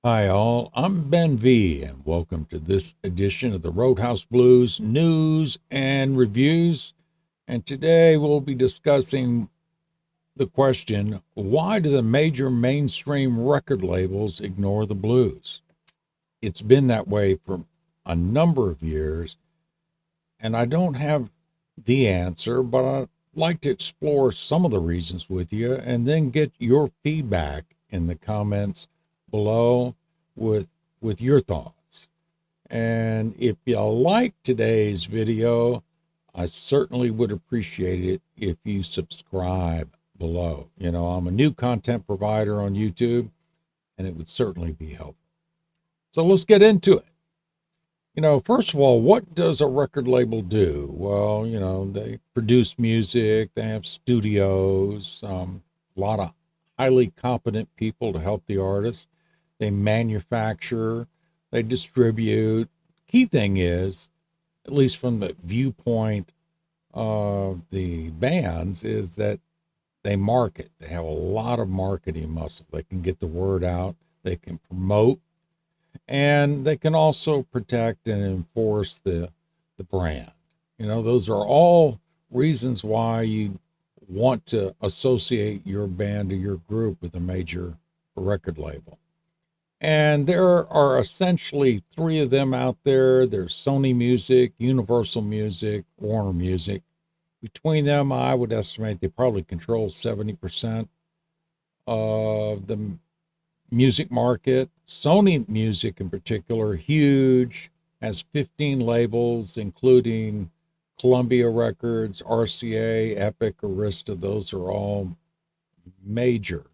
Hi, all. I'm Ben V, and welcome to this edition of the Roadhouse Blues News and Reviews. And today we'll be discussing the question, why do the major mainstream record labels ignore the blues? It's been that way for a number of years, and I don't have the answer, but I'd like to explore some of the reasons with you and then get your feedback in the comments below with your thoughts. And if you like today's video, I certainly would appreciate it if you subscribe below. I'm a new content provider on YouTube, and it would certainly be helpful. So let's get into it. First of all, what does a record label do? Well, they produce music, they have studios, a lot of highly competent people to help the artist. They manufacture, they distribute. Key thing is, at least from the viewpoint of the bands, is that they market. They have a lot of marketing muscle. They can get the word out, they can promote, and they can also protect and enforce the brand. Those are all reasons why you want to associate your band or your group with a major record label. And there are essentially three of them out there. There's Sony Music, Universal Music, Warner Music. Between them, I would estimate they probably control 70% of the music market. Sony Music in particular, huge, has 15 labels, including Columbia Records, RCA, Epic, Arista. Those are all major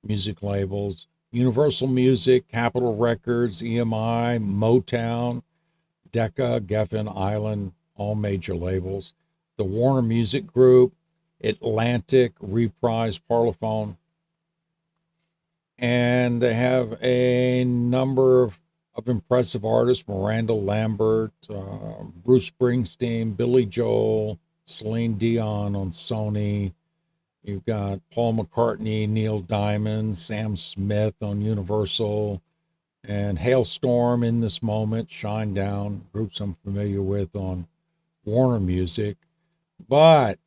music labels. Universal Music, Capitol Records, EMI, Motown, Decca, Geffen, Island, all major labels. The Warner Music Group, Atlantic, Reprise, Parlophone, and they have a number of impressive artists: Miranda Lambert, Bruce Springsteen, Billy Joel, Celine Dion on Sony. You've got Paul McCartney, Neil Diamond, Sam Smith on Universal, and Hailstorm, In This Moment, Shinedown, groups I'm familiar with on Warner Music. But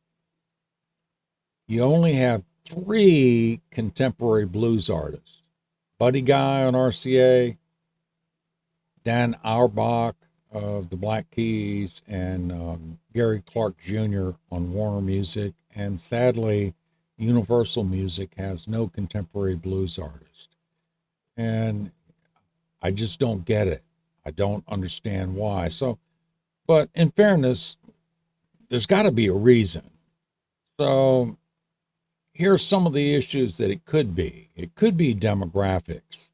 you only have three contemporary blues artists: Buddy Guy on RCA, Dan Auerbach of the Black Keys, and Gary Clark Jr. on Warner Music. And sadly, Universal Music has no contemporary blues artist. And I just don't get it. I don't understand why. But in fairness, there's got to be a reason. So here's some of the issues that it could be. It could be demographics.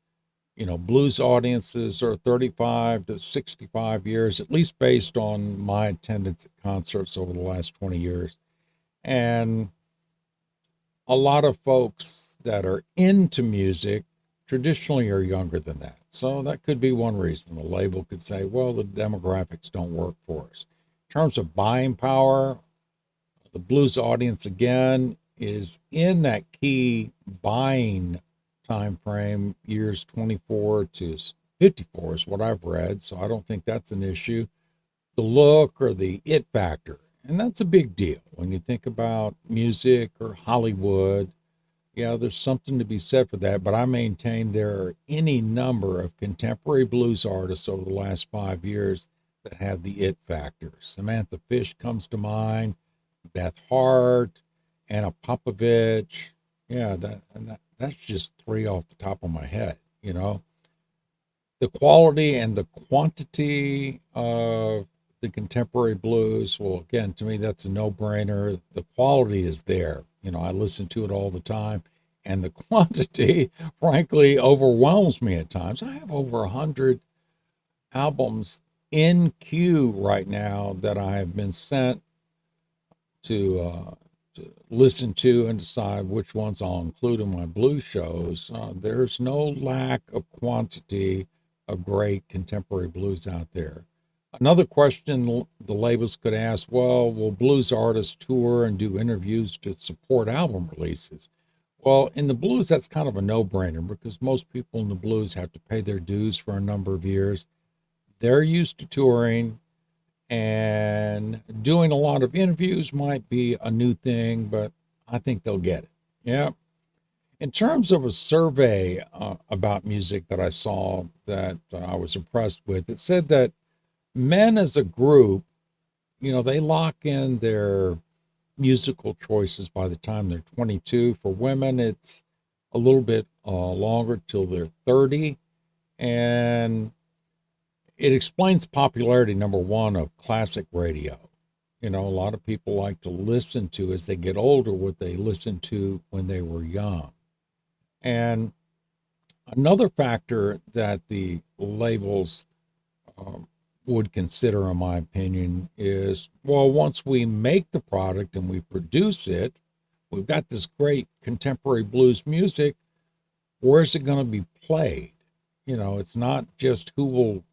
Blues audiences are 35 to 65 years, at least based on my attendance at concerts over the last 20 years. And a lot of folks that are into music traditionally are younger than that. So that could be one reason. The label could say, well, the demographics don't work for us. In terms of buying power, the blues audience, again, is in that key buying time frame, years 24 to 54 is what I've read. So I don't think that's an issue. The look or the it factor, and that's a big deal when you think about music or Hollywood. Yeah, there's something to be said for that, but I maintain there are any number of contemporary blues artists over the last 5 years that have the it factor. Samantha Fish comes to mind, Beth Hart, Anna Popovich. Yeah, that's just three off the top of my head. The quality and the quantity of the contemporary blues, well, again, to me, that's a no-brainer. The quality is there. I listen to it all the time, and the quantity, frankly, overwhelms me at times. I have over 100 albums in queue right now that I have been sent to listen to and decide which ones I'll include in my blues shows. There's no lack of quantity of great contemporary blues out there. Another question the labels could ask, well, will blues artists tour and do interviews to support album releases? Well, in the blues, that's kind of a no-brainer because most people in the blues have to pay their dues for a number of years. They're used to touring, and doing a lot of interviews might be a new thing, but I think they'll get it. Yeah. In terms of a survey about music that I saw that I was impressed with, it said that men as a group, they lock in their musical choices by the time they're 22. For women, it's a little bit longer till they're 30. And it explains popularity, number one, of classic radio. A lot of people like to listen to as they get older what they listened to when they were young. And another factor that the labels um, would consider, in my opinion, is well, once we make the product and we produce it, we've got this great contemporary blues music. Where's it going to be played? It's not just who will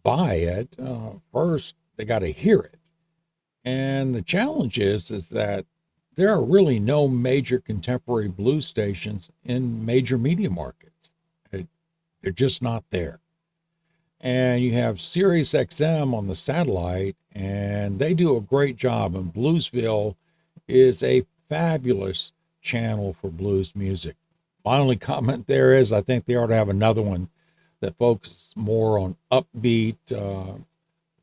buy it. First, they got to hear it. And the challenge is that there are really no major contemporary blues stations in major media markets. They're just not there. And you have Sirius XM on the satellite, and they do a great job. And Bluesville is a fabulous channel for blues music. My only comment there is I think they ought to have another one that focuses more on upbeat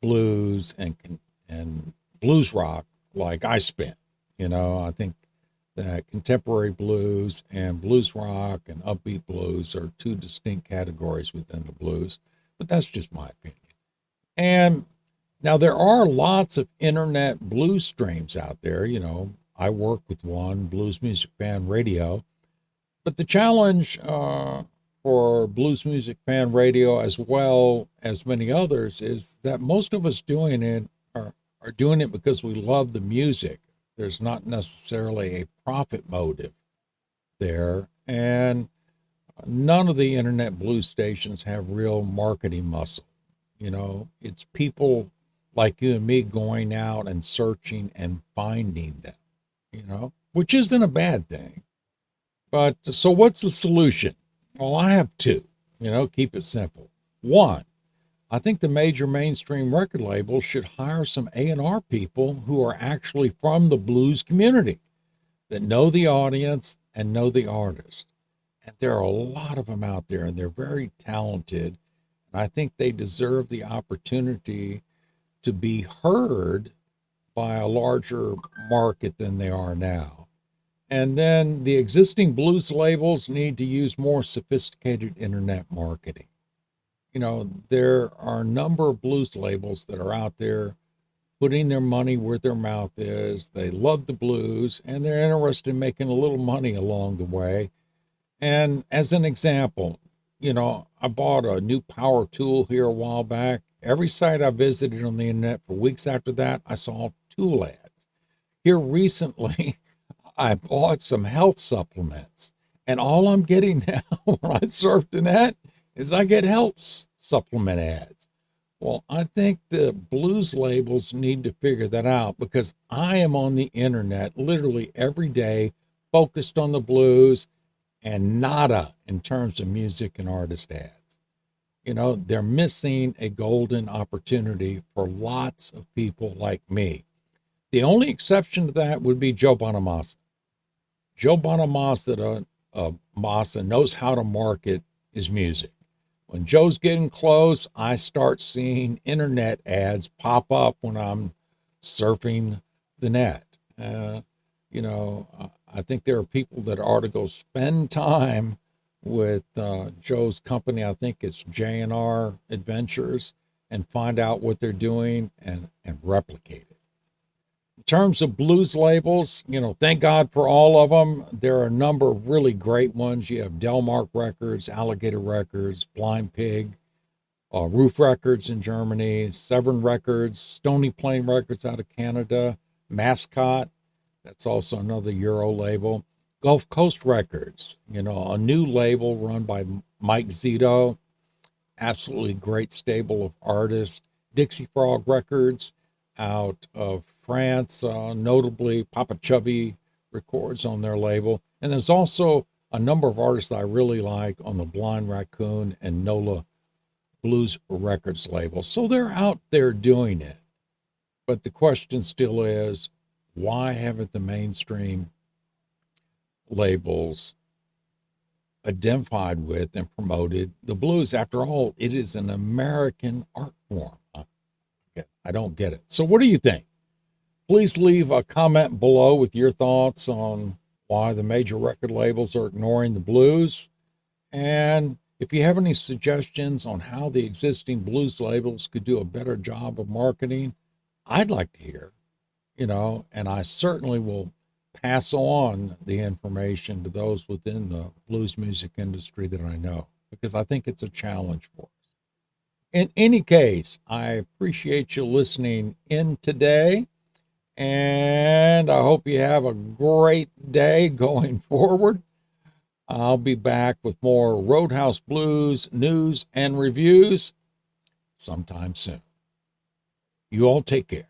blues and blues rock like I spin. I think that contemporary blues and blues rock and upbeat blues are two distinct categories within the blues, but that's just my opinion. And now there are lots of internet blues streams out there. I work with one, Blues Music Fan Radio, but the challenge for Blues Music Fan Radio, as well as many others, is that most of us doing it are doing it because we love the music. There's not necessarily a profit motive there. And none of the internet blues stations have real marketing muscle. It's people like you and me going out and searching and finding them, which isn't a bad thing. But so what's the solution? Well, I have two, keep it simple. One, I think the major mainstream record labels should hire some A&R people who are actually from the blues community that know the audience and know the artist. And there are a lot of them out there, and they're very talented. And I think they deserve the opportunity to be heard by a larger market than they are now. And then the existing blues labels need to use more sophisticated internet marketing. There are a number of blues labels that are out there putting their money where their mouth is. They love the blues and they're interested in making a little money along the way. And as an example, I bought a new power tool here a while back. Every site I visited on the internet for weeks after that, I saw tool ads. Here recently, I bought some health supplements, and all I'm getting now when I surf the net is I get health supplement ads. Well, I think the blues labels need to figure that out because I am on the internet literally every day, focused on the blues and nada in terms of music and artist ads. They're missing a golden opportunity for lots of people like me. The only exception to that would be Joe Bonamassa. Joe Bonamassa Massa knows how to market his music. When Joe's getting close, I start seeing internet ads pop up when I'm surfing the net. I think there are people that ought to go spend time with Joe's company. I think it's J&R Adventures, and find out what they're doing and replicate it. In terms of blues labels, thank God for all of them. There are a number of really great ones. You have Delmark Records, Alligator Records, Blind Pig, Roof Records in Germany, Severn Records, Stony Plain Records out of Canada, Mascot, that's also another Euro label, Gulf Coast Records, a new label run by Mike Zito, absolutely great stable of artists, Dixie Frog Records out of France, notably Papa Chubby records on their label. And there's also a number of artists that I really like on the Blind Raccoon and NOLA Blues Records label. So they're out there doing it. But the question still is, why haven't the mainstream labels identified with and promoted the blues? After all, it is an American art form. I don't get it. So what do you think? Please leave a comment below with your thoughts on why the major record labels are ignoring the blues. And if you have any suggestions on how the existing blues labels could do a better job of marketing, I'd like to hear, and I certainly will pass on the information to those within the blues music industry that I know, because I think it's a challenge for us. In any case, I appreciate you listening in today, and I hope you have a great day going forward. I'll be back with more Roadhouse Blues news and reviews sometime soon. You all take care.